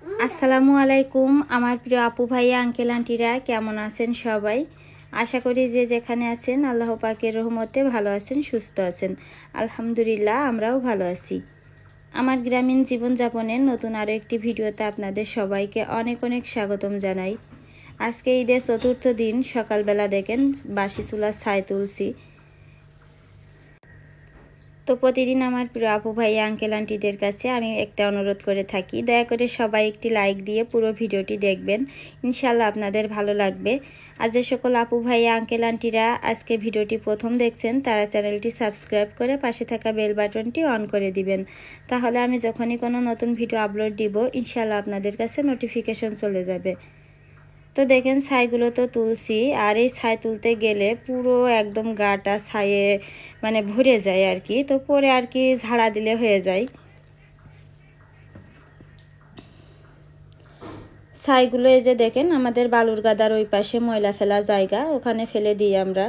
আসসালামু আলাইকুম আমার প্রিয় আপু ভাইয়া আঙ্কেল আন্টিরা, কেমন আছেন সবাই? আশা করি যে যেখানে আছেন আল্লাহ পাকের রহমতে ভালো আছেন, সুস্থ আছেন। আলহামদুলিল্লাহ, আমরাও ভালো আছি। আমার গ্রামীণ জীবনযাপনের নতুন আরও একটি ভিডিওতে আপনাদের সবাইকে অনেক অনেক স্বাগতম জানাই। আজকে ঈদের চতুর্থ দিন, সকালবেলা দেখেন বাসি চুলার ছাই তুলছি। তো প্রতিদিন আমার প্রিয় আপু ভাইয়া আঙ্কেল আন্টিদের কাছে আমি একটা অনুরোধ করে থাকি, দয়া করে সবাই একটি লাইক দিয়ে পুরো ভিডিওটি দেখবেন, ইনশাল্লাহ আপনাদের ভালো লাগবে। আর যে সকল আপু ভাইয়া আঙ্কেল আন্টিরা আজকে ভিডিওটি প্রথম দেখছেন, তারা চ্যানেলটি সাবস্ক্রাইব করে পাশে থাকা বেল বাটনটি অন করে দিবেন। তাহলে আমি যখনই কোনো নতুন ভিডিও আপলোড দিব, ইনশাল্লাহ আপনাদের কাছে নোটিফিকেশন চলে যাবে। তো দেখেন ছাইগুলো তো তুলছি, আর এই ছাই তুলতে গেলে পুরো একদম গাটা ছাইয়ে মানে ভরে যায় আর কি। তো পরে আর কি ঝাড়া দিলে হয়ে যায়। ছাইগুলো এই যে দেখেন আমাদের বালুর গাদার ওই পাশে ময়লা ফেলা জায়গা, ওখানে ফেলে দিই আমরা।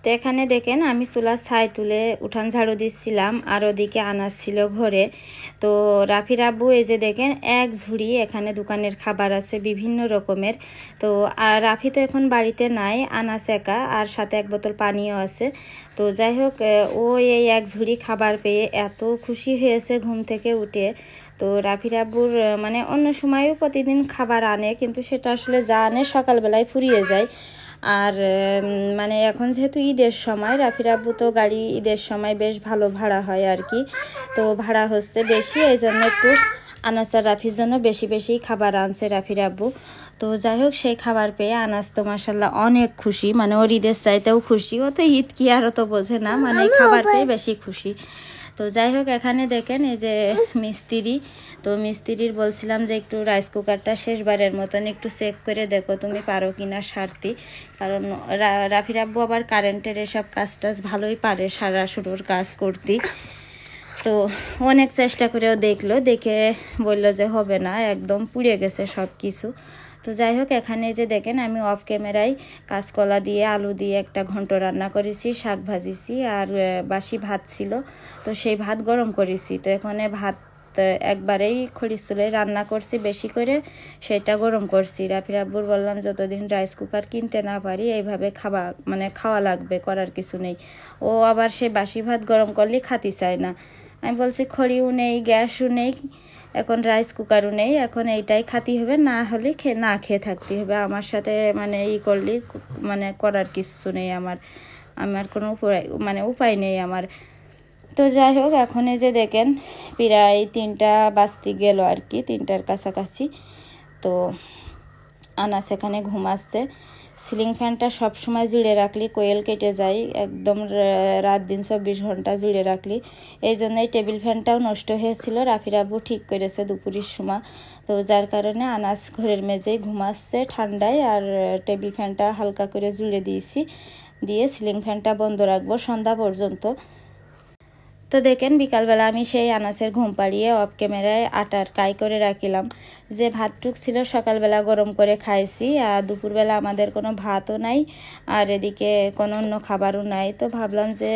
তো এখানে দেখেন আমি চুলার ছাই তুলে উঠান ঝাড়ু দিচ্ছিলাম, আর ওদিকে আনাজ ছিল ঘরে। তো রাফির আব্বু এই যে দেখেন এক ঝুড়ি এখানে দোকানের খাবার আছে বিভিন্ন রকমের। তো আর রাফি তো এখন বাড়িতে নাই, আনাজ একা, আর সাথে এক বোতল পানিও আছে। তো যাই হোক, ও এই এক ঝুড়ি খাবার পেয়ে এত খুশি হয়েছে ঘুম থেকে উঠে। তো রাফির আব্বুর মানে অন্য সময়ও প্রতিদিন খাবার আনে, কিন্তু সেটা আসলে যা আনে সকালবেলায় ফুরিয়ে যায়। আর মানে এখন যেহেতু ঈদের সময়, রাফির আব্বু তো গাড়ি ঈদের সময় বেশ ভালো ভাড়া হয় আর কি। তো ভাড়া হচ্ছে বেশি, এই জন্য একটু আনাস আর রাফির জন্য বেশি বেশি খাবার আনছে রাফির আব্বু। তো যাই হোক, সেই খাবার পেয়ে আনাস তো মাসাল্লাহ অনেক খুশি, মানে ওর ঈদের চাইতেও খুশি। ও তো ঈদ কি আর তো বোঝে না, মানে খাবার পেয়ে বেশি খুশি। তো যাই হোক, এখানে দেখেন এই যে মিস্ত্রি। তো মিস্ত্রির বলছিলাম যে একটু রাইস কুকারটা শেষবারের মতন একটু চেক করে দেখো তুমি পারো কিনা সারতে, কারণ রাফির আব্বু আবার কারেন্টের এসব কাজ টাজ ভালোই পারে, সারা শুরুর কাজ করতে। তো অনেক চেষ্টা করেও দেখলো, দেখে বলল যে হবে না, একদম পুড়ে গেছে সব কিছু। তো যাই হোক, এখানে যে দেখেন আমি অফ ক্যামেরায় কাঁচকলা দিয়ে আলু দিয়ে একটা ঘন্ট রান্না করেছি, শাক ভাজিছি, আর বাসি ভাত ছিল। তো সেই ভাত গরম করেছি। তো এখানে ভাত একবারেই খড়ির চুলায় রান্না করছি বেশি করে, সেটা গরম করছি। রাফির আব্বুর বললাম যতদিন রাইস কুকার কিনতে না পারি এইভাবে খাওয়া লাগবে, করার কিছু নেই। ও আবার সে বাসি ভাত গরম করলে খাতি চায় না। আমি বলছি খড়িও নেই, গ্যাসও নেই, এখন রাইস কুকারও নেই, এখন এইটাই খাতি হবে, না হলে না খেয়ে থাকতে হবে। আমার সাথে মানে করলে মানে করার কিছু নেই, আমার কোনো উপায় নেই আমার। তো যাই হোক, এখন এই যে দেখেন প্রায় 3টা বাজতে গেল আর কি, 3টার কাছাকাছি। তো আনাস এখানে ঘুমাচ্ছে। সিলিং ফ্যানটা সব সময় জুড়ে রাখলি কোয়েল কেটে যায়, একদম রাত দিন 24 ঘন্টা জুড়ে রাখলি। এই জন্যই টেবিল ফ্যানটাও নষ্ট হয়েছিল, রাফির আব্বু ঠিক করেছে দুপুরের সময়। তো যার কারণে আনাস ঘরের মেঝেই ঘুমাচ্ছে ঠান্ডায়, আর টেবিল ফ্যানটা হালকা করে জুড়ে দিয়েছি, দিয়ে সিলিং ফ্যানটা বন্ধ রাখবো সন্ধ্যা পর্যন্ত। তো দেখেন বিকালবেলা আমি সেই আনাসের ঘুম পাড়িয়ে অফ ক্যামেরায় আটার কাই করে রাখিলাম। যে ভাতটুক ছিল সকালবেলা গরম করে খাইছি, আর দুপুরবেলা আমাদের কোনো ভাতও নাই, আর এদিকে কোনো অন্য খাবারও নাই। তো ভাবলাম যে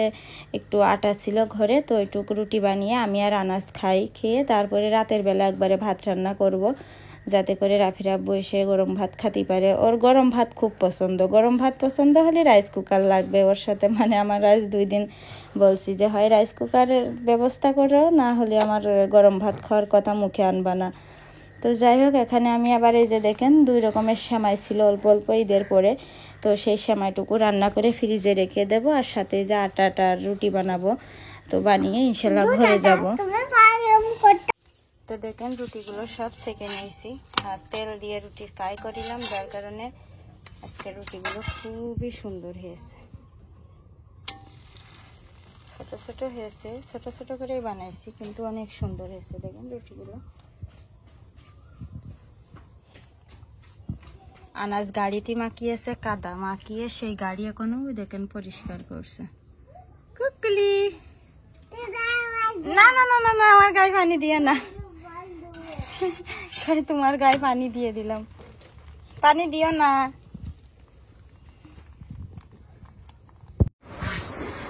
একটু আটা ছিল ঘরে, তো একটু রুটি বানিয়ে আমি আর আনাস খাই, খেয়ে তারপরে রাতের বেলা একবারে ভাত রান্না করব, যাতে করে রাফির আব্বু এসে গরম ভাত খেতে পারে। ওর গরম ভাত খুব পছন্দ, গরম ভাত পছন্দ হলে রাইস কুকার লাগবে ওর সাথে। মানে আমার রাইস 2 দিন বলছি যে হয় রাইস কুকারের ব্যবস্থা করো, না হলে আমার গরম ভাত খাওয়ার কথা মুখে আনবা না। তো যাই হোক, এখানে আমি আবার এই যে দেখেন 2 রকমের সেমাই ছিল অল্প অল্প ঈদের পরে, তো সেই সেমাইটুকু রান্না করে ফ্রিজে রেখে দেবো, আর সাথে যে আটাটার রুটি বানাবো, তো বানিয়ে ইনশাল্লাহ ঘরে যাব। তো দেখেন রুটিগুলো সব সেকে নিয়েছি, আর তেল দিয়ে রুটির কাই করিলাম, যার কারণে আজকে রুটিগুলো খুবই সুন্দর হয়েছে। ছোট ছোট হয়েছে, ছোট ছোট করেই বানাইছি, কিন্তু অনেক সুন্দর হয়েছে। দেখেন রুটিগুলো। আনাজ গাড়িতে মাখিয়েছে কাদা, মাখিয়ে সেই গাড়ি এখনো দেখেন পরিষ্কার করছে। কুকলি, না না না না না, আমার গায়ে পানি দিয়ে না, তোমার গায়ে পানি দিয়ে দিলাম, পানি দিও না।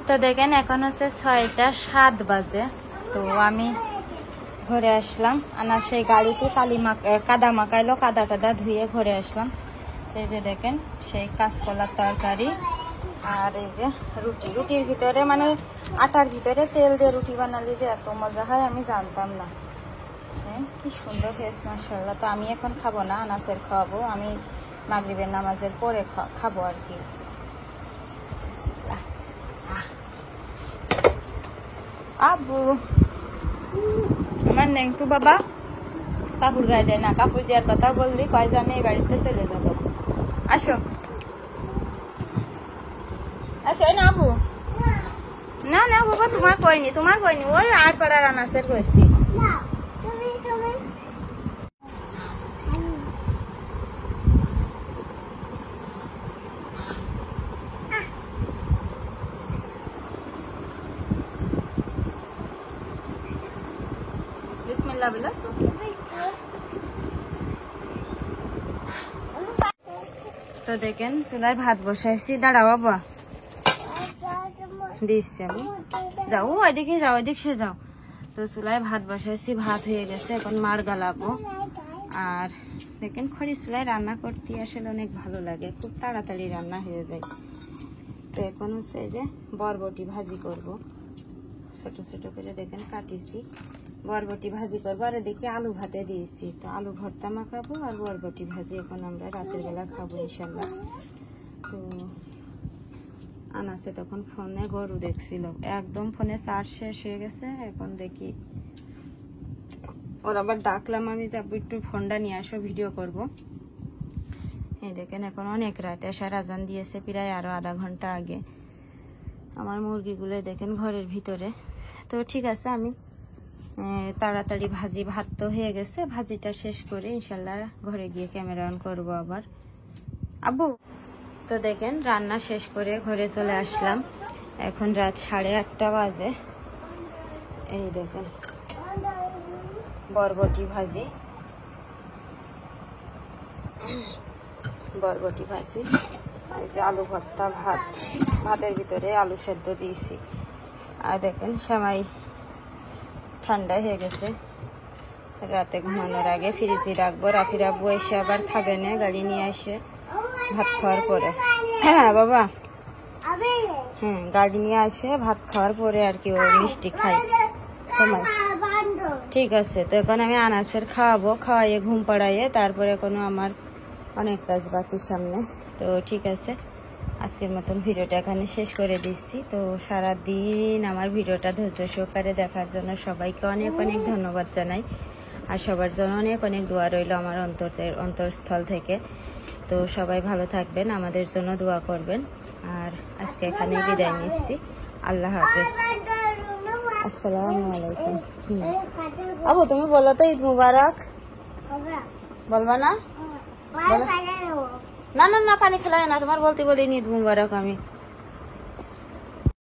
তো দেখেন এখন হচ্ছে 6টা 7 বাজে, তো আমি ঘরে আসলাম। আনার সেই গাড়িতে কাদা মাখাইলো, কাদা টাদা ধুয়ে ঘরে আসলাম। এই যে দেখেন সেই কাঁচকলার তরকারি, আর এই যে রুটি। রুটির ভিতরে মানে আটার ভিতরে তেল দিয়ে রুটি বানালে যে এত মজা হয় আমি জানতাম না। কি সুন্দর হয়েছে মাশাআল্লাহ। তো আমি এখন খাবো না, আনাসের খাওয়াবো, আমি মাগরিবের নামাজের পরে খাবো আর কি। আব্বু আমার নেংটু বাবা কাপড় গায়ে দেয় না, কাপড় দেওয়ার কথা বললি কয় যে আমি এই বাড়িতে চলে যাবো। আসো আসো না আব্বু, না না বাবা তোমার কইনি, তোমার কইনি, ওই আর পাড়ার আনাসের কইছি। বিসমিল্লাহ বলাছো। তো দেখেন চুলায় ভাত বসাইছি, দাঁড়াও বাবা দিচ্ছি আমি, যাও ওইদিকে যাও, ওইদিকে যাও। তো চুলায় ভাত বসাইছি, ভাত হয়ে গেছে, এখন মার গালাবো। আর দেখেন খড়ি চুলায় রান্না করতে আসলে অনেক ভালো লাগে, খুব তাড়াতাড়ি রান্না হয়ে যায়। তো এখন হচ্ছে যে বরবটি ভাজি করব, ছোট ছোট করে দেখেন কাটিছি, বরবটি ভাজি করবো। আর এদিকে আলু ভাতে দিয়েছি, তো আলু ভর্তা মাখাবো আর বরবটি ভাজি এখন আমরা রাতের বেলা খাবো ইনশাল্লাহ। তো আনাসে তখন ফোনে গরু দেখছিল, একদম ফোনে চার্জ শেষ হয়ে গেছে। এখন দেখি ওর আবার ডাকলাম আমি, যাবো একটু ফোনটা নিয়ে আসো, ভিডিও করব। এই দেখেন এখন অনেক রাত, এশার আজান দিয়েছে প্রায় আরো আধা ঘন্টা আগে। আমার মুরগিগুলো দেখেন ঘরের ভিতরে। তো ঠিক আছে, আমি তাড়াতাড়ি ভাত তো হয়ে গেছে, ভাজিটা শেষ করে ইনশাল্লাহ ঘরে গিয়ে ক্যামেরা অন করবো আবার। আব্বু তো দেখেন রান্না শেষ করে ঘরে চলে আসলাম, এখন রাত 8:30 বাজে। এই দেখেন বরবটি ভাজি, এই যে আলু ভর্তা, ভাতের ভিতরে আলু সেদ্ধ দিয়েছি। আর দেখেন সেমাই ঠান্ডা হয়ে গেছে, রাতে ঘুমানোর আগে ফ্রিজে রাখবো। রাফির আব্বু এসে আবার খাবে না, গাড়ি নিয়ে আসে ভাত খাওয়ার পরে। হ্যাঁ বাবা, হ্যাঁ গাড়ি নিয়ে আসে ভাত খাওয়ার পরে আর কি, ও মিষ্টি খাই সময়। ঠিক আছে, তো এখন আমি আনাসের খাওয়াবো, খাওয়াইয়ে ঘুম পাড়াইয়ে তারপরে কোনো আমার অনেক কাজ বাকি সামনে। তো ঠিক আছে, আজকের মতন ভিডিওটা এখানে শেষ করে দিচ্ছি। তো সারাদিন আমার ভিডিওটা ধৈর্য সহকারে দেখার জন্য সবাইকে অনেক অনেক ধন্যবাদ জানাই। আর সবার জন্য অনেক অনেক দোয়া রইল আমার অন্তরস্থল থেকে। তো সবাই ভালো থাকবেন, আমাদের জন্য দোয়া করবেন। আর আজকে এখানে বিদায় নিচ্ছি। আল্লাহ হাফেজ। আসসালামু আলাইকুম। আবু তুমি বলো তো ঈদ মুবারক। বলবা না? না না না, পানি খেলায় না, তোমার বলতে বলিনি ঈদ মুবারক আমি।